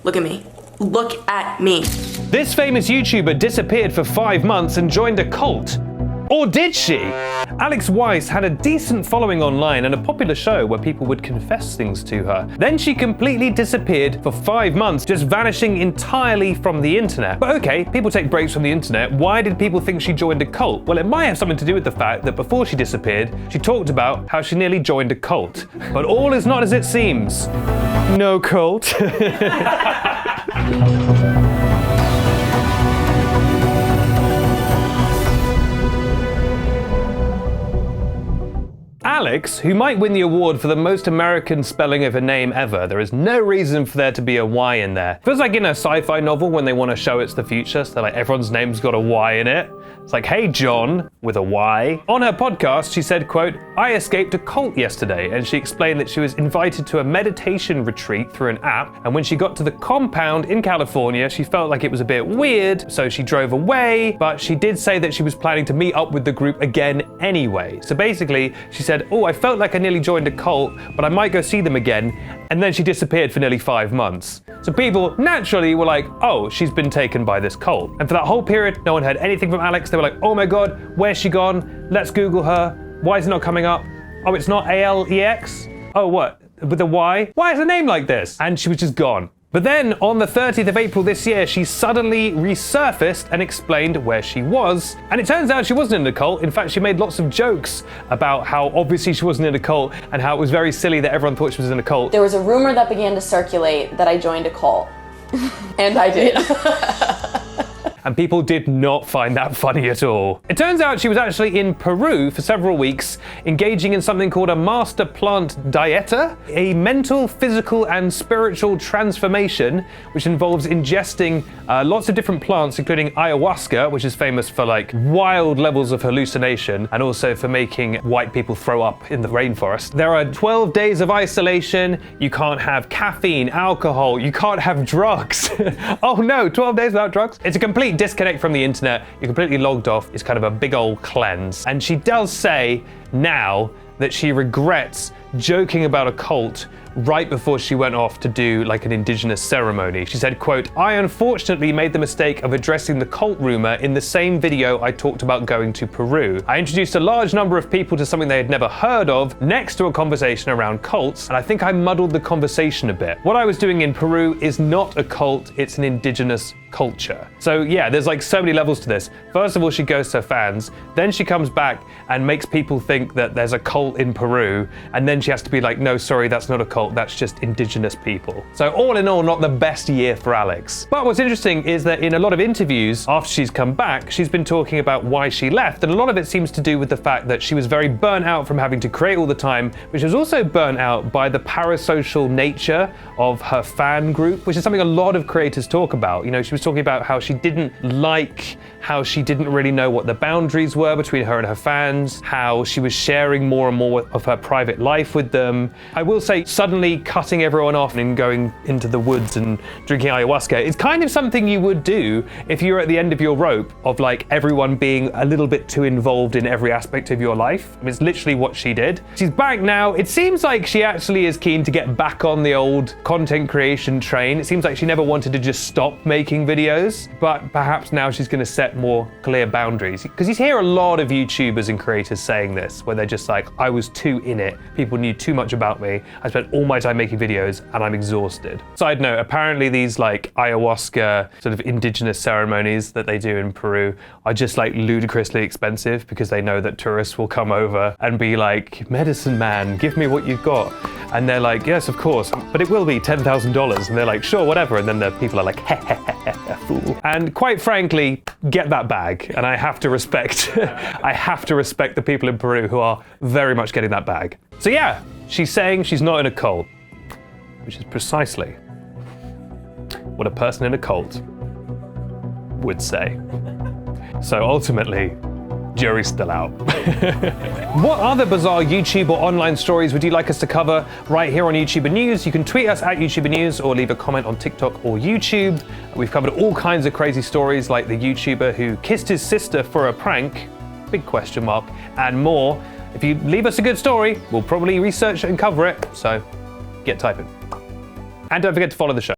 Look at me. Look at me. This famous YouTuber disappeared for 5 months and joined a cult. Or did she? Alex Weiss had a decent following online and a popular show where people would confess things to her. Then she completely disappeared for 5 months, just vanishing entirely from the internet. But okay, people take breaks from the internet. Why did people think she joined a cult? Well, it might have something to do with the fact that before she disappeared, she talked about how she nearly joined a cult. But all is not as it seems. No cult. Alex, who might win the award for the most American spelling of a name ever, there is no reason for there to be a Y in there. Feels like in a sci-fi novel when they want to show it's the future, so like everyone's name's got a Y in it. It's like, hey John, with a Y. On her podcast, she said, quote, I escaped a cult yesterday, and she explained that she was invited to a meditation retreat through an app, and when she got to the compound in California, she felt like it was a bit weird, so she drove away, but she did say that she was planning to meet up with the group again anyway. So basically, she said, oh, I felt like I nearly joined a cult, but I might go see them again, and then she disappeared for nearly 5 months. So people naturally were like, oh, she's been taken by this cult. And for that whole period, no one heard anything from Alex. They were like, oh my God, where's she gone? Let's Google her. Why is it not coming up? Oh, it's not Alex? Oh, what? With a Y? Why is her name like this? And she was just gone. But then, on the 30th of April this year, she suddenly resurfaced and explained where she was. And it turns out she wasn't in a cult. In fact, she made lots of jokes about how obviously she wasn't in a cult and how it was very silly that everyone thought she was in a cult. There was a rumor that began to circulate that I joined a cult. And I did. And people did not find that funny at all. It turns out she was actually in Peru for several weeks, engaging in something called a master plant dieta, a mental, physical, and spiritual transformation, which involves ingesting lots of different plants, including ayahuasca, which is famous for like wild levels of hallucination, and also for making white people throw up in the rainforest. There are 12 days of isolation. You can't have caffeine, alcohol, you can't have drugs. Oh no, 12 days without drugs? It's a complete disconnect from the internet. You're completely logged off. It's kind of a big old cleanse. And she does say now that she regrets joking about a cult right before she went off to do like an indigenous ceremony. She said, quote, I unfortunately made the mistake of addressing the cult rumor in the same video I talked about going to Peru. I introduced a large number of people to something they had never heard of next to a conversation around cults, and I think I muddled the conversation a bit. What I was doing in Peru is not a cult, it's an indigenous culture. So yeah, there's like so many levels to this. First of all, she goes to her fans, then she comes back and makes people think that there's a cult in Peru, and then she has to be like, no, sorry, that's not a cult, that's just indigenous people. So all in all, not the best year for Alex. But what's interesting is that in a lot of interviews after she's come back, she's been talking about why she left, and a lot of it seems to do with the fact that she was very burnt out from having to create all the time, but she was also burnt out by the parasocial nature of her fan group, which is something a lot of creators talk about. You know, she was talking about how she didn't really know what the boundaries were between her and her fans, how she was sharing more and more of her private life with them. I will say, suddenly cutting everyone off and going into the woods and drinking ayahuasca is kind of something you would do if you're at the end of your rope of like everyone being a little bit too involved in every aspect of your life. I mean, it's literally what she did. She's back now. It seems like she actually is keen to get back on the old content creation train. It seems like she never wanted to just stop making videos, but perhaps now she's going to set more clear boundaries. Because you hear a lot of YouTubers and creators saying this, where they're just like, I was too in it. People knew too much about me. I spent all my time making videos and I'm exhausted. Side note, apparently these like ayahuasca sort of indigenous ceremonies that they do in Peru are just like ludicrously expensive because they know that tourists will come over and be like, medicine man, give me what you've got. And they're like, yes, of course, but it will be $10,000. And they're like, sure, whatever. And then the people are like, fool. And quite frankly, get that bag. And I have to respect, I have to respect the people in Peru who are very much getting that bag. So yeah, she's saying she's not in a cult, which is precisely what a person in a cult would say. So ultimately, jury's still out. What other bizarre YouTube or online stories would you like us to cover right here on YouTuber News? You can tweet us at YouTuber News or leave a comment on TikTok or YouTube. We've covered all kinds of crazy stories like the YouTuber who kissed his sister for a prank, big question mark, and more. If you leave us a good story, we'll probably research it and cover it, so get typing. And don't forget to follow the show.